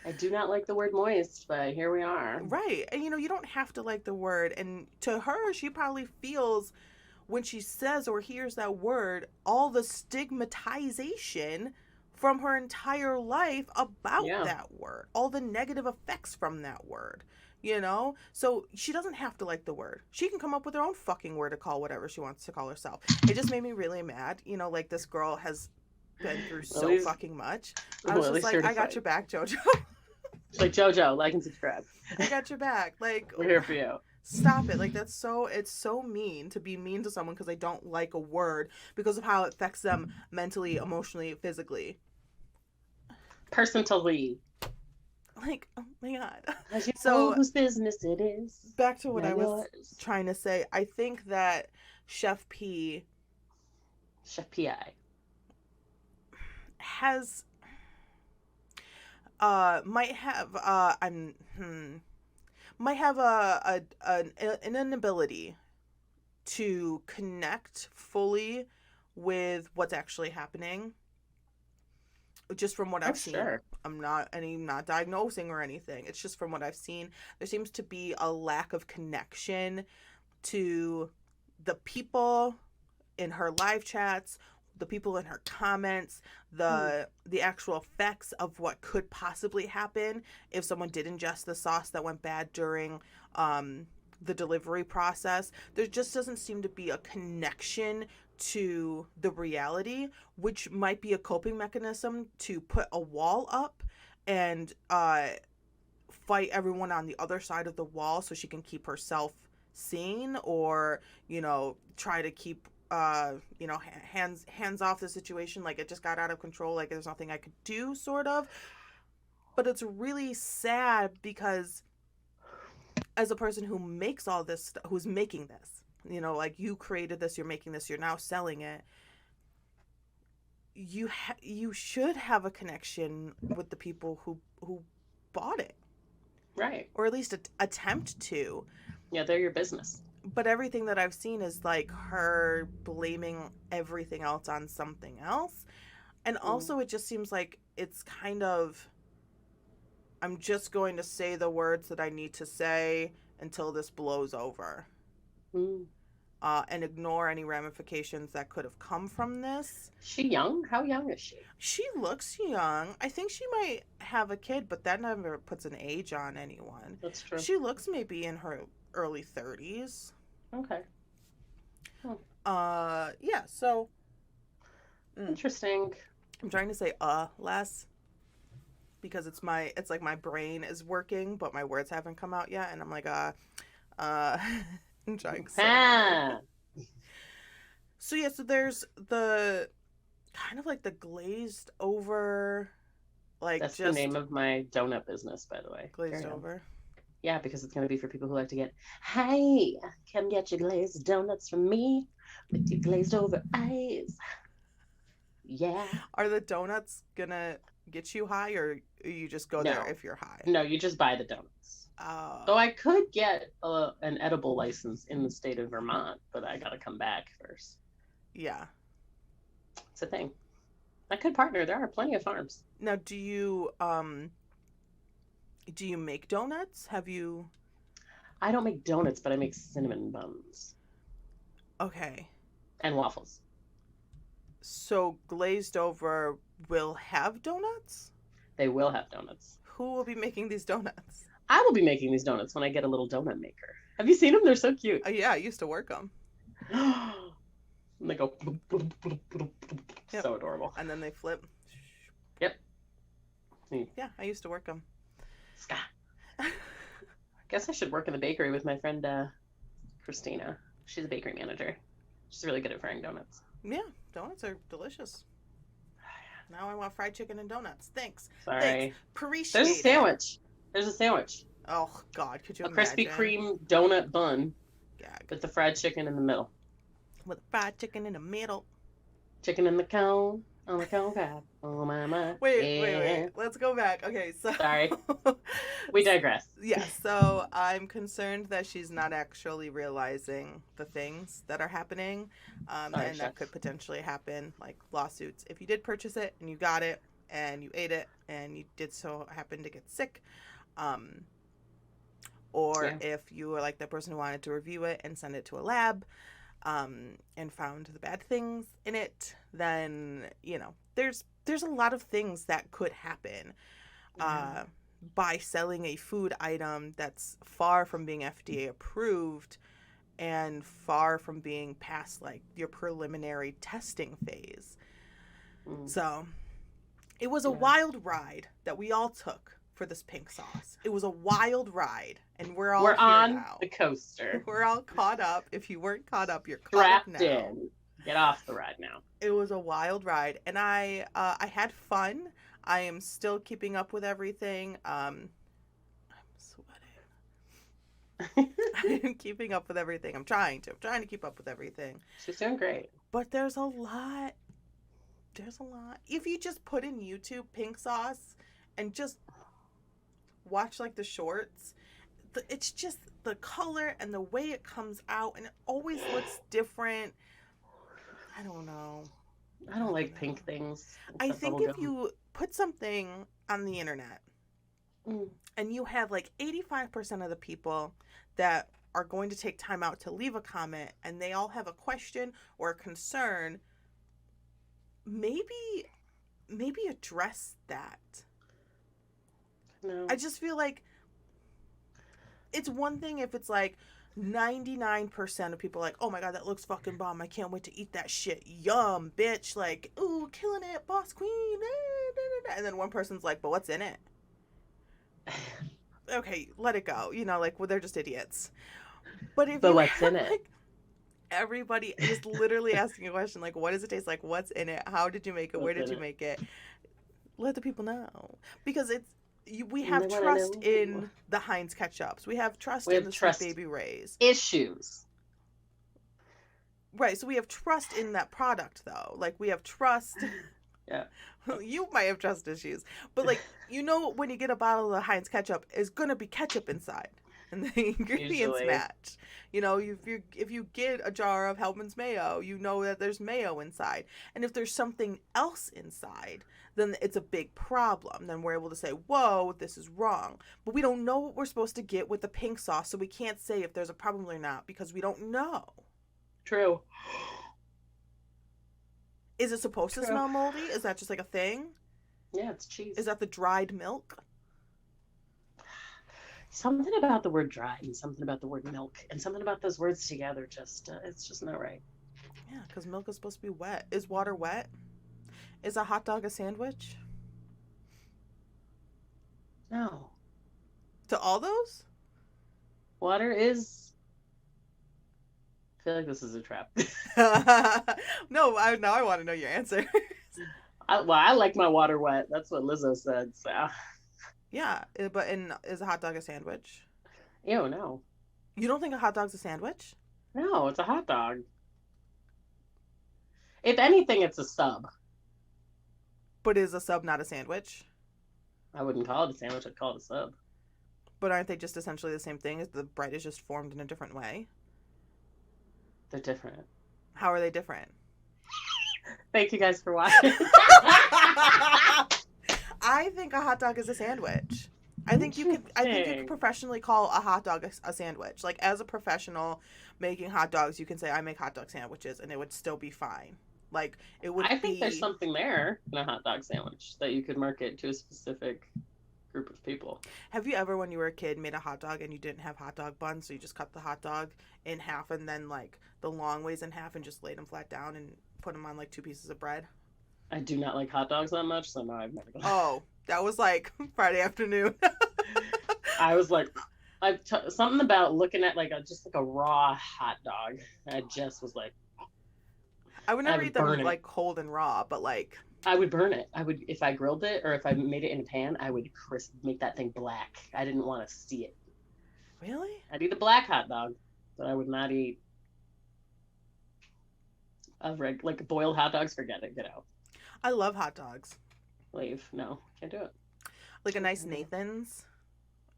I do not like the word moist, but here we are. Right. And, you don't have to like the word. And to her, she probably feels when she says or hears that word, all the stigmatization from her entire life about that word, all the negative effects from that word, So she doesn't have to like the word. She can come up with her own fucking word to call whatever she wants to call herself. It just made me really mad. Like this girl has been through so fucking much. I was just like, I got your back, JoJo. Like, JoJo, like and subscribe. I got your back. Like, we're here for you. Stop it. Like, it's so mean to be mean to someone because they don't like a word because of how it affects them mentally, emotionally, physically. Personally. Like, oh my God. So, whose business it is. Back to what I was trying to say. I think that Chef P. has might have an inability to connect fully with what's actually happening. Just from what I've seen. Sure. I'm not diagnosing or anything. It's just from what I've seen. There seems to be a lack of connection to the people in her live chats, the people in her comments, the actual effects of what could possibly happen if someone did ingest the sauce that went bad during the delivery process. There just doesn't seem to be a connection to the reality, which might be a coping mechanism to put a wall up and fight everyone on the other side of the wall so she can keep herself sane, or try to keep hands off the situation, like it just got out of control, like there's nothing I could do, sort of. But it's really sad because as a person who makes all this, who's making this, like you created this, you're making this, you're now selling it, you should have a connection with the people who bought it, right? Or at least attempt to. Yeah, they're your business. But everything that I've seen is like her blaming everything else on something else. And also it just seems like it's kind of, I'm just going to say the words that I need to say until this blows over. Mm. and ignore any ramifications that could have come from this. Is she young? How young is she? She looks young. I think she might have a kid, but that never puts an age on anyone. That's true. She looks maybe in her early 30s. Okay. Yeah, so Interesting. I'm trying to say less because it's like my brain is working, but my words haven't come out yet, and I'm like I'm trying so hard. So yeah, so there's the kind of like the glazed over, like That's just the name of my donut business, by the way. glazed Carry on. over. Yeah, because it's going to be for people who like to get, hey, come get your glazed donuts from me with your glazed over eyes. Yeah. Are the donuts gonna get you high, or you just go there if you're high? No, you just buy the donuts. Oh. So I could get an edible license in the state of Vermont, but I got to come back first. Yeah. It's a thing. I could partner. There are plenty of farms. Now, do you make donuts? Have you? I don't make donuts, but I make cinnamon buns. Okay. And waffles. So glazed over will have donuts? They will have donuts. Who will be making these donuts? I will be making these donuts when I get a little donut maker. Have you seen them? They're so cute. Yeah, I used to work them. And they go bloop, bloop, bloop, bloop, bloop. Yep. So adorable. And then they flip. Yep. Yeah, I used to work them. Scott. I guess I should work in the bakery with my friend Christina. She's a bakery manager. She's really good at frying donuts. Yeah, donuts are delicious. Now I want fried chicken and donuts. Thanks. Sorry. Thanks. Appreciate There's a sandwich. There's a sandwich. Oh, God, could you a imagine? Krispy Kreme donut bun Gag. with the fried chicken in the middle. With fried chicken in the middle. Chicken in the cone, on the cone pad. Oh, my. Wait. Let's go back. Okay, so... Sorry. We digress. Yeah, so I'm concerned that she's not actually realizing the things that are happening, and that could potentially happen, like lawsuits. If you did purchase it and you got it and you ate it and you did so happen to get sick, or if you were like the person who wanted to review it and send it to a lab, and found the bad things in it, then, you know, there's a lot of things that could happen. By selling a food item that's far from being FDA approved and far from being past like your preliminary testing phase. So it was a wild ride that we all took for this pink sauce. It was a wild ride, and we're here on now. The coaster. We're all caught up. If you weren't caught up, you're caught up now. In. Get off the ride now. It was a wild ride, and I had fun. I am still keeping up with everything. I'm sweating. I'm keeping up with everything. I'm trying to keep up with everything. She's doing great. But there's a lot. If you just put in YouTube pink sauce and just watch like the shorts, it's just the color and the way it comes out, and it always looks different. I don't know. I don't like pink things. I think if you put something on the internet and you have like 85% of the people that are going to take time out to leave a comment and they all have a question or a concern, maybe address that. No. I just feel like it's one thing if it's like 99% of people are like, oh my God, that looks fucking bomb. I can't wait to eat that shit. Yum, bitch. Like, ooh, killing it, boss queen. And then one person's like, but what's in it? Okay, let it go. You know, like, well, they're just idiots. But what's in it? Like, everybody is literally asking a question like, what does it taste like? What's in it? How did you make it? Where did you make it? Let the people know. Because we have trust in the Heinz ketchups. We have trust in the Sweet Baby Ray's. Issues. Right, so we have trust in that product, though. Like, we have trust. Yeah. You might have trust issues. But, like, you know when you get a bottle of Heinz ketchup, it's going to be ketchup inside. and the ingredients Usually. match. You know, if you get a jar of Hellman's mayo, you know that there's mayo inside. And if there's something else inside, then it's a big problem. Then we're able to say, whoa, this is wrong. But we don't know what we're supposed to get with the pink sauce, so we can't say if there's a problem or not because we don't know. True. Is it supposed to smell moldy? Is that just like a thing? Yeah, it's cheese. Is that the dried milk? Something about the word dried and something about the word milk and something about those words together just, it's just not right. Yeah, because milk is supposed to be wet. Is water wet? Is a hot dog a sandwich? No. To all those? Water is... I feel like this is a trap. No, now I want to know your answer. I like my water wet. That's what Lizzo said, so... Yeah, but is a hot dog a sandwich? Ew, no. You don't think a hot dog's a sandwich? No, it's a hot dog. If anything, it's a sub. But is a sub not a sandwich? I wouldn't call it a sandwich, I'd call it a sub. But aren't they just essentially the same thing? Is the bread is just formed in a different way? They're different. How are they different? Thank you guys for watching. I think a hot dog is a sandwich. I think you could professionally call a hot dog a sandwich. Like, as a professional making hot dogs, you can say I make hot dog sandwiches and it would still be fine. Like, it would I think there's something there in a hot dog sandwich that you could market to a specific group of people. Have you ever, when you were a kid, made a hot dog and you didn't have hot dog buns, so you just cut the hot dog in half and then, like, the long ways in half and just laid them flat down and put them on, like, 2 pieces of bread? I do not like hot dogs that much, so no, I've never done that. Oh, that was, like, Friday afternoon. I was like, something about looking at, like, just like a raw hot dog. I just was like... I would never eat them, like, cold and raw, but, like... I would burn it. If I grilled it or if I made it in a pan, I would make that thing black. I didn't want to see it. Really? I'd eat a black hot dog, but I would not eat like boiled hot dogs. Forget it. Get out. I love hot dogs. Leave. No, can't do it. Like a nice Nathan's.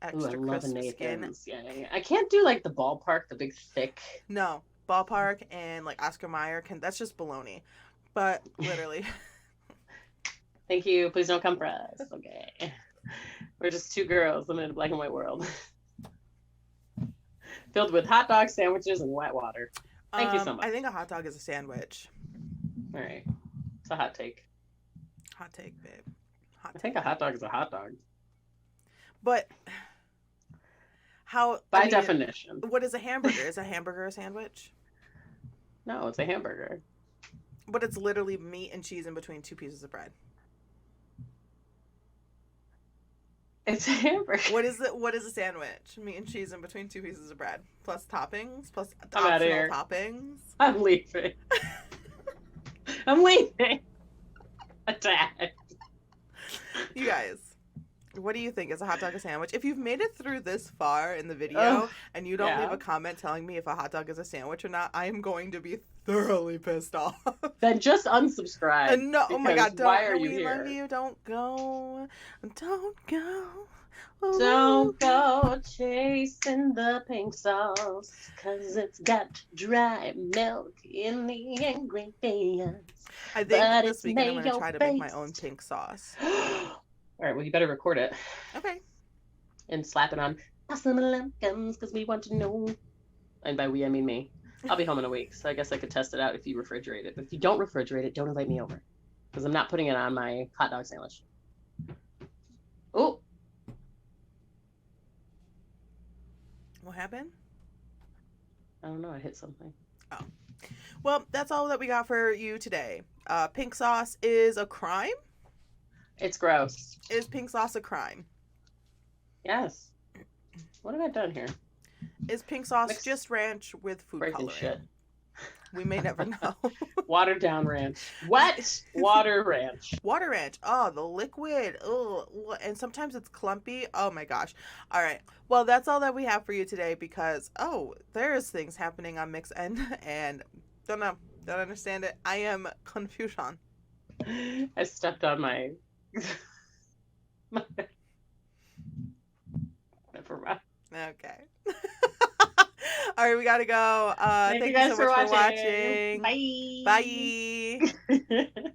Extra Ooh, I love crisp a skin. Nathan's. Yeah. I can't do like the ballpark, the big thick. No, Ballpark and like Oscar Mayer that's just baloney. But literally. Thank you. Please don't come for us. Okay. We're just 2 girls living in a black and white world. Filled with hot dog sandwiches and wet water. Thank you so much. I think a hot dog is a sandwich. All right. It's a hot take. Hot take, babe. I think a hot dog is a hot dog. But how... By definition. What is a hamburger? Is a hamburger a sandwich? No, it's a hamburger. But it's literally meat and cheese in between 2 pieces of bread. It's a hamburger. What is a sandwich? Meat and cheese in between 2 pieces of bread. Plus toppings? Plus I'm outta optional here. toppings? I'm leaving. I'm leaving. Attack. You guys, what do you think? Is a hot dog a sandwich? If you've made it through this far in the video and you don't leave a comment telling me if a hot dog is a sandwich or not, I am going to be thoroughly pissed off. Then just unsubscribe. No, oh my God, why are you we here? love you. Don't go. Don't go. Don't go chasing the pink sauce, 'cause it's got dry milk in the ingredients. I think this week I'm going to try to make my own pink sauce. All right, well, you better record it. Okay. And slap it on Awesome Lemkins, because we want to know. And by we, I mean me. I'll be home in a week, so I guess I could test it out if you refrigerate it. But if you don't refrigerate it, don't invite me over, because I'm not putting it on my hot dog sandwich. Oh. What happened? I don't know. I hit something. Oh. Well, that's all that we got for you today. Pink sauce is a crime? It's gross. Is pink sauce a crime? Yes. What have I done here? Is pink sauce just ranch with food Breaking coloring? shit. We may never know. Watered down ranch. Wet water ranch. Water ranch. Oh, the liquid. Oh, and sometimes it's clumpy. Oh my gosh. All right. Well, that's all that we have for you today because, there's things happening on Mix End and don't know. Don't understand it. I am confusion. I stepped on my... Never mind. Okay. All right, we gotta go. Thank you guys so much for for watching. Bye. Bye.